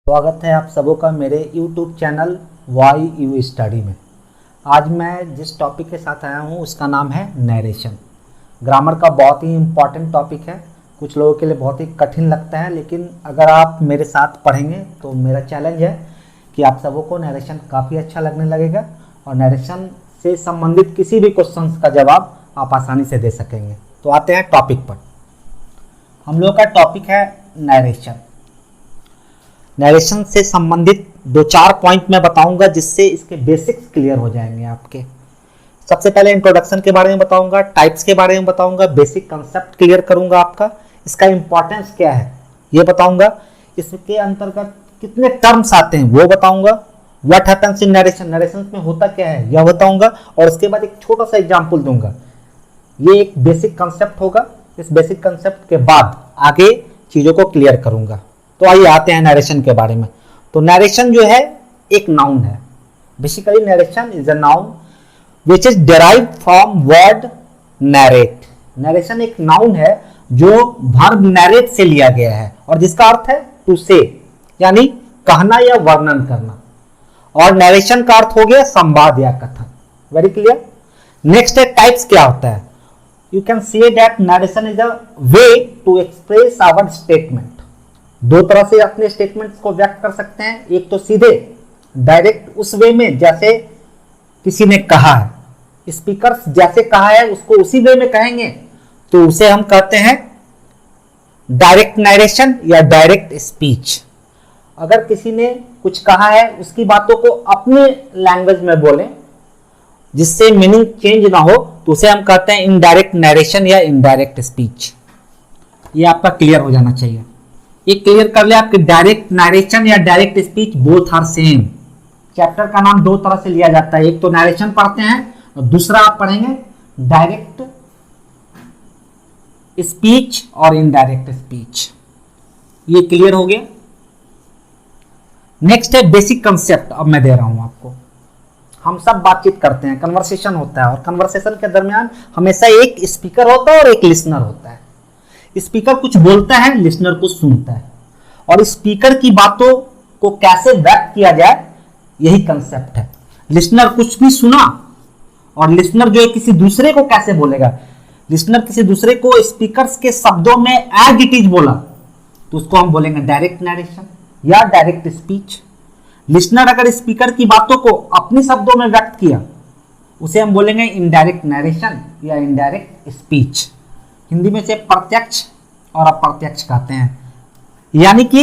स्वागत है आप सबों का मेरे YouTube channel why you study में। आज मैं जिस टॉपिक के साथ आया हूँ उसका नाम है नरेशन। ग्रामर का बहुत ही इम्पॉर्टेंट टॉपिक है, कुछ लोगों के लिए बहुत ही कठिन लगता है, लेकिन अगर आप मेरे साथ पढ़ेंगे तो मेरा चैलेंज है कि आप सबों को नरेशन काफ़ी अच्छा लगने लगेगा और नरेशन से संबंधित किसी भी क्वेश्चन का जवाब आप आसानी से दे सकेंगे। तो आते हैं टॉपिक पर। हम लोग का टॉपिक है नरेशन। नरेशन से संबंधित 2-4 पॉइंट मैं बताऊंगा जिससे इसके बेसिक्स क्लियर हो जाएंगे आपके। सबसे पहले इंट्रोडक्शन के बारे में बताऊंगा, टाइप्स के बारे में बताऊंगा, बेसिक कंसेप्ट क्लियर करूंगा आपका, इसका इंपॉर्टेंस क्या है ये बताऊंगा, इसके अंतर्गत कितने टर्म्स आते हैं वो बताऊंगा, what happens in narration, narration में होता क्या है यह बताऊंगा, और उसके बाद एक छोटा सा एग्जाम्पल दूंगा। ये एक बेसिक कंसेप्ट होगा, इस बेसिक कंसेप्ट के बाद आगे चीज़ों को क्लियर करूंगा। तो आइए आते हैं नरेशन के बारे में। तो नरेशन जो है एक नाउन है। Basically narration is a noun which is derived from word narrate. Narration एक नाउन है जो वर्ब नरेट से लिया गया है और जिसका अर्थ है टू से, यानी कहना या वर्णन करना, और नरेशन का अर्थ हो गया संवाद या कथन। Very clear. नेक्स्ट है टाइप्स क्या होता है। You can say that narration is a way to express our statement. दो तरह से अपने स्टेटमेंट्स को व्यक्त कर सकते हैं। एक तो सीधे डायरेक्ट उस वे में जैसे किसी ने कहा है, स्पीकर जैसे कहा है उसको उसी वे में कहेंगे तो उसे हम कहते हैं डायरेक्ट नरेशन या डायरेक्ट स्पीच। अगर किसी ने कुछ कहा है उसकी बातों को अपने लैंग्वेज में बोलें जिससे मीनिंग चेंज ना हो तो उसे हम कहते हैं इनडायरेक्ट नरेशन या इनडायरेक्ट स्पीच। ये आपका क्लियर हो जाना चाहिए। एक क्लियर कर ले आपके डायरेक्ट नरेशन या direct speech both are same. Chapter का नाम दो तरह से लिया जाता है, एक तो नरेशन पढ़ते हैं और दूसरा आप पढ़ेंगे डायरेक्ट स्पीच और इनडायरेक्ट स्पीच। ये क्लियर हो गया। नेक्स्ट है बेसिक कंसेप्ट। अब मैं दे रहा हूं आपको। हम सब बातचीत करते हैं, कन्वर्सेशन होता है और कन्वर्सेशन के दरमियान हमेशा एक स्पीकर होता है और एक लिसनर होता है। स्पीकर कुछ बोलता है, लिसनर कुछ सुनता है, और स्पीकर की बातों को कैसे व्यक्त किया जाए यही कंसेप्ट है। लिसनर कुछ भी सुना और लिसनर जो है किसी दूसरे को कैसे बोलेगा। लिसनर किसी दूसरे को स्पीकर्स के शब्दों में एज इट इज बोला तो उसको हम बोलेंगे डायरेक्ट नरेशन या डायरेक्ट स्पीच। लिसनर अगर स्पीकर की बातों को अपने शब्दों में व्यक्त किया उसे हम बोलेंगे इनडायरेक्ट नरेशन या इनडायरेक्ट स्पीच। हिंदी में से प्रत्यक्ष और अप्रत्यक्ष कहते हैं। यानी कि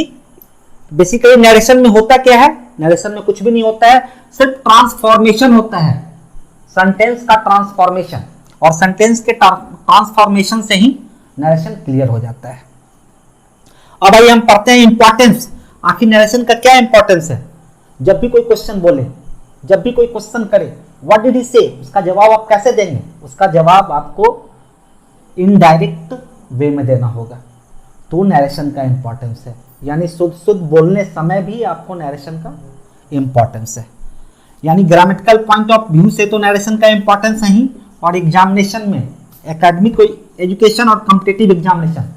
बेसिकली नरेशन में होता क्या है, नरेशन में कुछ भी नहीं होता है, सिर्फ ट्रांसफॉर्मेशन होता है, सेंटेंस का ट्रांसफॉर्मेशन, और सेंटेंस के ट्रांसफॉर्मेशन से ही नरेशन क्लियर हो जाता है। अब आइए हम पढ़ते हैं इंपॉर्टेंस। आखिर नरेशन का क्या इंपॉर्टेंस है। जब भी कोई क्वेश्चन बोले, जब भी कोई क्वेश्चन करे, व्हाट डिड ही से, उसका जवाब आप कैसे देंगे। उसका जवाब आपको इनडायरेक्ट वे में देना होगा। तो नरेशन का इंपॉर्टेंस है, यानी शुद्ध शुद्ध बोलने समय भी आपको नरेशन का इंपॉर्टेंस है। यानी ग्रामेटिकल पॉइंट ऑफ व्यू से तो नरेशन का इंपॉर्टेंस है ही, और एग्जामिनेशन में एकेडमिक एजुकेशन और कॉम्पिटिटिव एग्जामिनेशन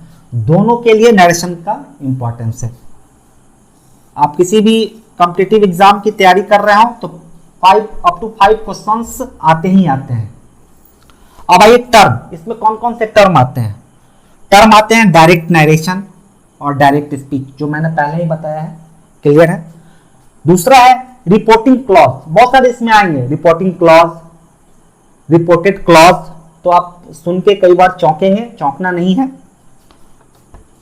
दोनों के लिए नरेशन का इंपॉर्टेंस है। आप किसी भी कॉम्पिटिटिव एग्जाम की तैयारी कर रहे हो तो 5 to 5 क्वेश्चंस आते ही आते हैं। अब आइए टर्म, इसमें कौन कौन से टर्म आते हैं। टर्म आते हैं डायरेक्ट नरेशन और डायरेक्ट स्पीच, जो मैंने पहले ही बताया है, क्लियर है। दूसरा है रिपोर्टिंग क्लॉज, बहुत सारे इसमें आएंगे, रिपोर्टिंग क्लॉज, रिपोर्टेड क्लॉज, तो आप सुन के कई बार चौंकेंगे, चौंकना नहीं है।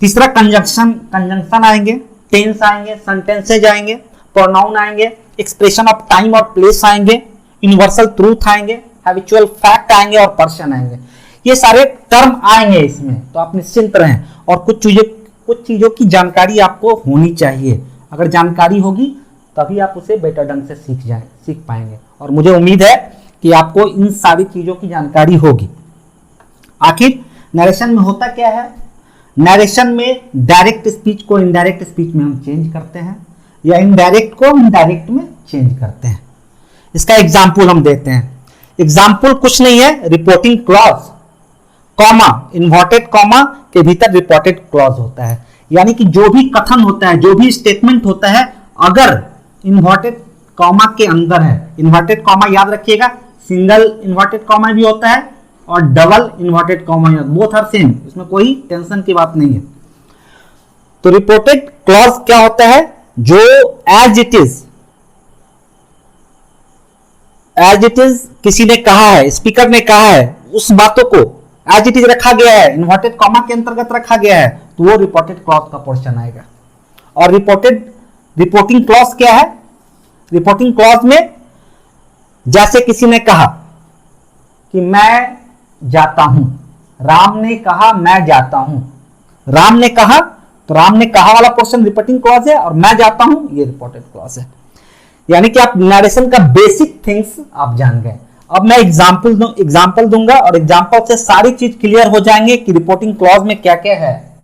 तीसरा कंजंक्शन, कंजंक्शन आएंगे, टेंस आएंगे, सेंटेंसेज आएंगे, प्रोनाउन आएंगे, एक्सप्रेशन ऑफ टाइम और प्लेस आएंगे, यूनिवर्सल ट्रूथ आएंगे, हैबिचुअल फैक्ट आएंगे और पर्सन आएंगे। ये सारे टर्म आएंगे इसमें, तो आप निश्चिंत रहें। और कुछ चीजों की जानकारी आपको होनी चाहिए। अगर जानकारी होगी तभी आप उसे बेटर ढंग से सीख पाएंगे, और मुझे उम्मीद है कि आपको इन सारी चीजों की जानकारी होगी। आखिर नरेशन में होता क्या है। नरेशन में डायरेक्ट स्पीच को इनडायरेक्ट स्पीच में हम चेंज करते हैं, या इनडायरेक्ट को इनडायरेक्ट में चेंज करते हैं। इसका एग्जाम्पल हम देते हैं। एग्जाम्पल कुछ नहीं है, reporting clause, comma, inverted comma के भीतर रिपोर्टेड क्लॉज होता है। यानी कि जो भी कथन होता है, जो भी स्टेटमेंट होता है, अगर इन्वर्टेड कॉमा के अंदर है, इन्वर्टेड कॉमा याद रखिएगा, सिंगल इन्वर्टेड कॉमा भी होता है और double inverted comma, both are same, इसमें कोई टेंशन की बात नहीं है। तो रिपोर्टेड क्लॉज क्या होता है, जो एज इट इज किसी ने कहा है, स्पीकर ने कहा है, उस बातों को एज इट इज रखा गया है, इन्वर्टेड कॉमा के अंतर्गत रखा गया है, तो वो रिपोर्टेड क्लॉज का पोर्शन आएगा। और रिपोर्टिंग क्लॉज क्या है, रिपोर्टिंग क्लॉज में जैसे किसी ने कहा कि मैं जाता हूं, राम ने कहा मैं जाता हूं, राम ने कहा, तो राम ने कहा वाला पोर्शन रिपोर्टिंग क्लॉज है, और मैं जाता हूं ये रिपोर्टेड क्लॉज है। यानी कि आप नरेशन का बेसिक थिंग्स आप जान गए। अब मैं एग्जांपल दूंगा और एग्जांपल से सारी चीज क्लियर हो जाएंगे कि रिपोर्टिंग क्लॉज में क्या क्या है।